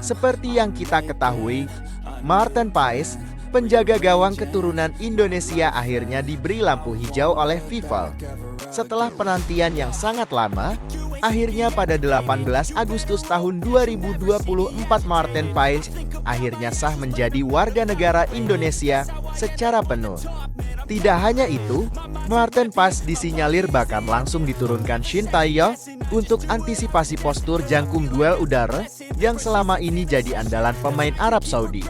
Seperti yang kita ketahui, Maarten Paes, penjaga gawang keturunan Indonesia, akhirnya diberi lampu hijau oleh FIFA. Setelah penantian yang sangat lama, akhirnya pada 18 Agustus tahun 2024 Maarten Paes akhirnya sah menjadi warga negara Indonesia secara penuh. Tidak hanya itu, Maarten Paes disinyalir bahkan langsung diturunkan Shin Tae-yong untuk antisipasi postur jangkung duel udara yang selama ini jadi andalan pemain Arab Saudi.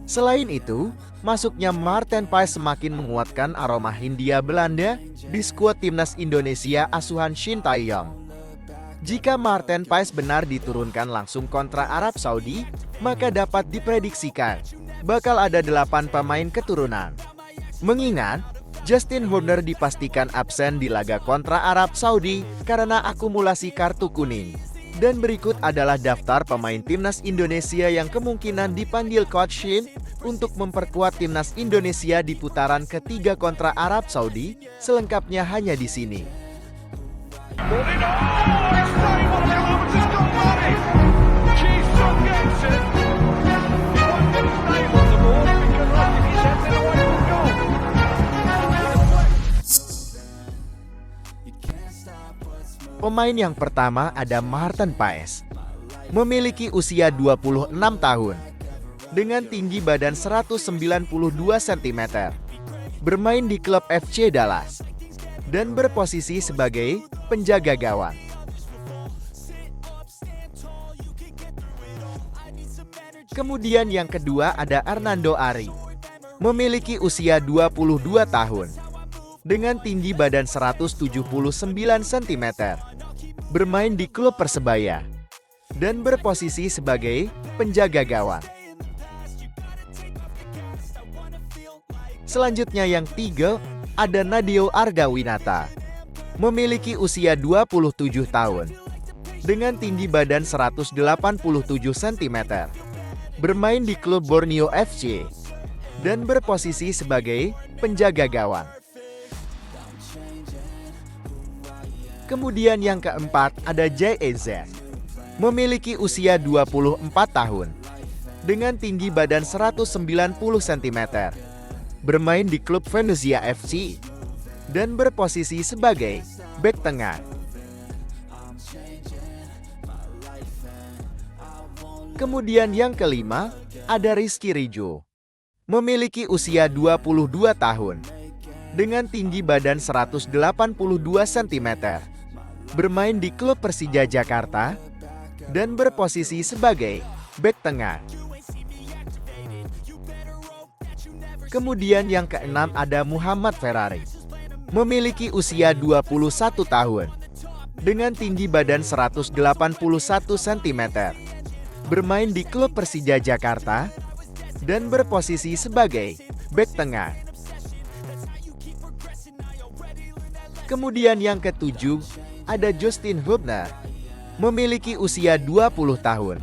Selain itu, masuknya Maarten Paes semakin menguatkan aroma Hindia Belanda di skuad timnas Indonesia asuhan Shin Tae-yong. Jika Maarten Paes benar diturunkan langsung kontra Arab Saudi, maka dapat diprediksikan bakal ada 8 pemain keturunan. Mengingat, Justin Horner dipastikan absen di laga kontra Arab Saudi karena akumulasi kartu kuning. Dan berikut adalah daftar pemain timnas Indonesia yang kemungkinan dipanggil Coach Shin untuk memperkuat timnas Indonesia di putaran ketiga kontra Arab Saudi. Selengkapnya hanya di sini. Pemain yang pertama ada Maarten Paes. Memiliki usia 26 tahun. Dengan tinggi badan 192 cm. Bermain di klub FC Dallas. Dan berposisi sebagai penjaga gawang. Kemudian yang kedua ada Hernando Ari. Memiliki usia 22 tahun. Dengan tinggi badan 179 cm. Bermain di klub Persebaya. Dan berposisi sebagai penjaga gawang. Selanjutnya yang tiga, ada Nadeo Argawinata. Memiliki usia 27 tahun. Dengan tinggi badan 187 cm. Bermain di klub Borneo FC. Dan berposisi sebagai penjaga gawang. Kemudian yang keempat ada JEZ. Memiliki usia 24 tahun. Dengan tinggi badan 190 cm. Bermain di klub Venezia FC. Dan berposisi sebagai bek tengah. Kemudian yang kelima ada Rizky Ridho. Memiliki usia 22 tahun. Dengan tinggi badan 182 cm. Bermain di klub Persija Jakarta dan berposisi sebagai bek tengah. Kemudian yang keenam ada Muhammad Ferrari. Memiliki usia 21 tahun. Dengan tinggi badan 181 cm. Bermain di klub Persija Jakarta dan berposisi sebagai bek tengah. Kemudian yang ketujuh ada Justin Hubner. Memiliki usia 20 tahun.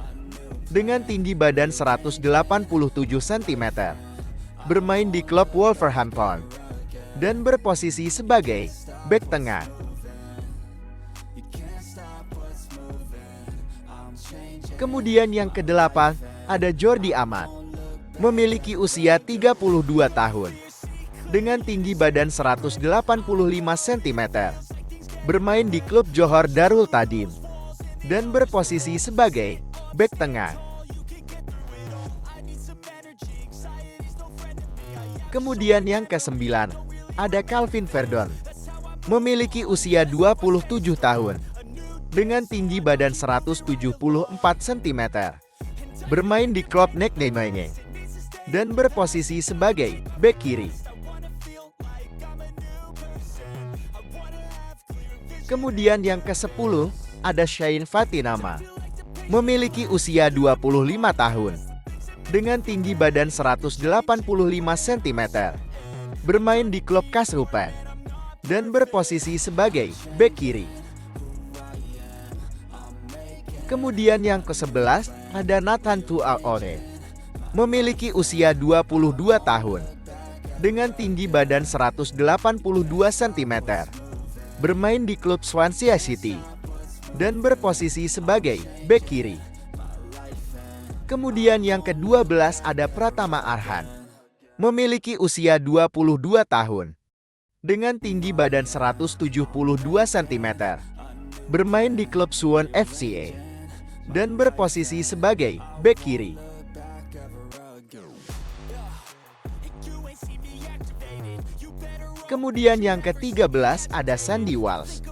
Dengan tinggi badan 187 cm. Bermain di klub Wolverhampton. Dan berposisi sebagai bek tengah. Kemudian yang kedelapan ada Jordi Amat. Memiliki usia 32 tahun. Dengan tinggi badan 185 cm. Bermain di klub Johor Darul Tadim. Dan berposisi sebagai bek tengah. Kemudian yang kesembilan ada Calvin Verdon. Memiliki usia 27 tahun. Dengan tinggi badan 174 cm. Bermain di klub NEC Nijmegen. Dan berposisi sebagai bek kiri. Kemudian yang ke-10 ada Shain Fatinama. Memiliki usia 25 tahun. Dengan tinggi badan 185 cm. Bermain di klub Kasrupen. Dan berposisi sebagai bek kiri. Kemudian yang ke-11 ada Nathan Tuaore. Memiliki usia 22 tahun. Dengan tinggi badan 182 cm. Bermain di klub Swansea City. Dan berposisi sebagai bek kiri. Kemudian yang ke-12 ada Pratama Arhan. Memiliki usia 22 tahun. Dengan tinggi badan 172 cm. Bermain di klub Suwon FCA. Dan berposisi sebagai bek kiri. Kemudian yang ke-13 ada Sandy Walsh.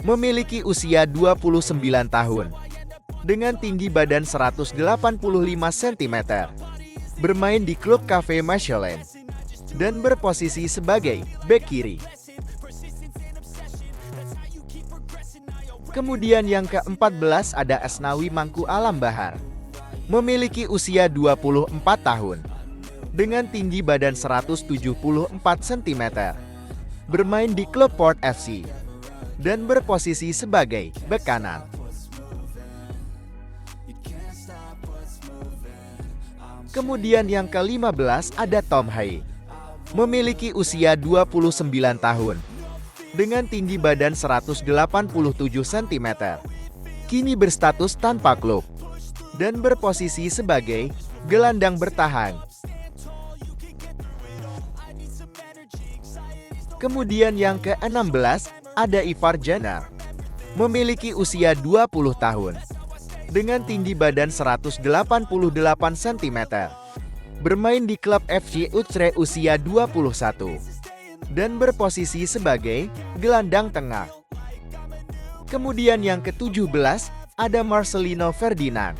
Memiliki usia 29 tahun. Dengan tinggi badan 185 cm. Bermain di klub Cafe Mechelen. Dan berposisi sebagai bek kiri. Kemudian yang ke-14 ada Asnawi Mangku Alam Bahar. Memiliki usia 24 tahun. Dengan tinggi badan 174 cm. Bermain di klub Port FC. Dan berposisi sebagai bek kanan. Kemudian yang ke-15 ada Tom Hai. Memiliki usia 29 tahun. Dengan tinggi badan 187 cm. Kini berstatus tanpa klub. Dan berposisi sebagai gelandang bertahan. Kemudian yang ke-16 ada Ivar Janar. Memiliki usia 20 tahun. Dengan tinggi badan 188 cm. Bermain di klub FC Utrecht usia 21. Dan berposisi sebagai gelandang tengah. Kemudian yang ke-17 ada Marcelino Ferdinand.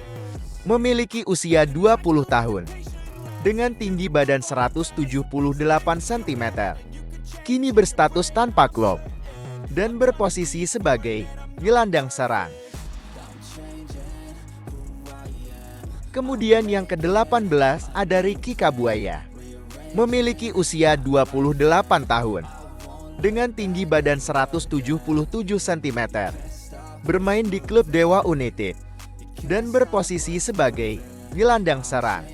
Memiliki usia 20 tahun. Dengan tinggi badan 178 cm. Kini berstatus tanpa klub. Dan berposisi sebagai gelandang serang. Kemudian yang ke-18 ada Ricky Kabuaya. Memiliki usia 28 tahun. Dengan tinggi badan 177 cm. Bermain di klub Dewa United. Dan berposisi sebagai gelandang serang.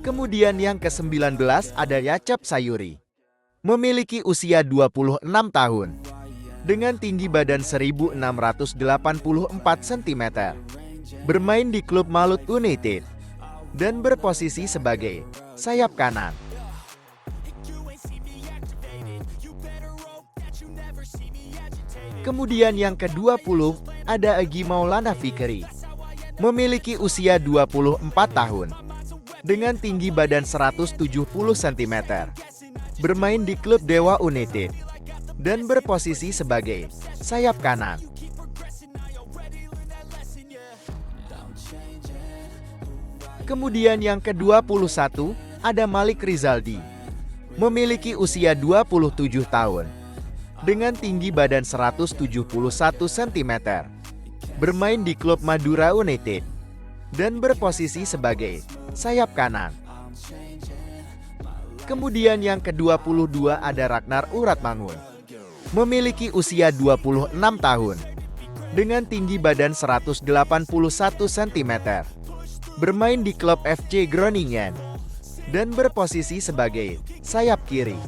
Kemudian yang ke-19 ada Yacap Sayuri. Memiliki usia 26 tahun. Dengan tinggi badan 1684 cm. Bermain di klub Malut United. Dan berposisi sebagai sayap kanan. Kemudian yang ke-20 ada Egy Maulana Fikri. Memiliki usia 24 tahun. Dengan tinggi badan 170 cm. Bermain di klub Dewa United. Dan berposisi sebagai sayap kanan. Kemudian yang ke-21 ada Malik Rizaldi. Memiliki usia 27 tahun. Dengan tinggi badan 171 cm. Bermain di klub Madura United. Dan berposisi sebagai sayap kanan. Kemudian yang ke-22 ada Ragnar Uratmangun. Memiliki usia 26 tahun. Dengan tinggi badan 181 cm. Bermain di klub FC Groningen. Dan berposisi sebagai sayap kiri.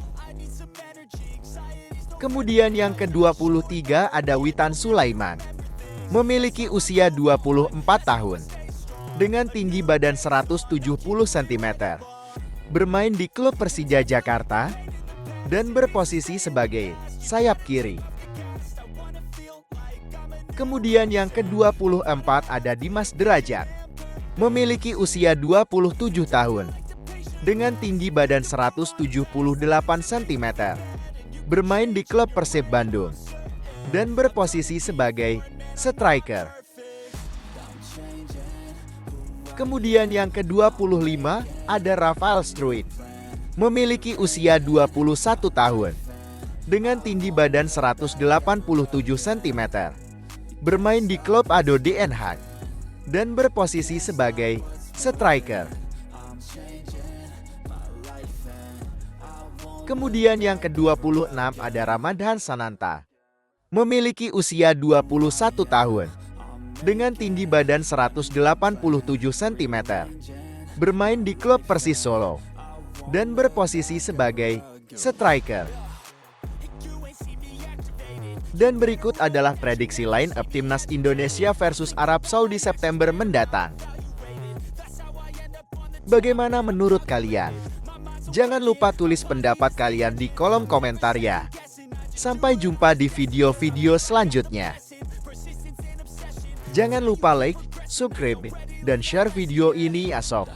Kemudian yang ke-23 ada Witan Sulaiman. Memiliki usia 24 tahun. Dengan tinggi badan 170 cm. Bermain di klub Persija Jakarta. Dan berposisi sebagai sayap kiri. Kemudian yang ke-24 ada Dimas Derajat. Memiliki usia 27 tahun. Dengan tinggi badan 178 cm. Bermain di klub Persib Bandung. Dan berposisi sebagai striker. Kemudian yang ke-25 ada Rafael Struijk. Memiliki usia 21 tahun. Dengan tinggi badan 187 cm. Bermain di klub ADO Den Haag. Dan berposisi sebagai striker. Kemudian yang ke-26 ada Ramadhan Sananta. Memiliki usia 21 tahun. Dengan tinggi badan 187 cm. Bermain di klub Persis Solo. Dan berposisi sebagai striker. Dan berikut adalah prediksi line-up timnas Indonesia versus Arab Saudi September mendatang. Bagaimana menurut kalian? Jangan lupa tulis pendapat kalian di kolom komentar ya. Sampai jumpa di video-video selanjutnya. Jangan lupa like, subscribe, dan share video ini ya sob.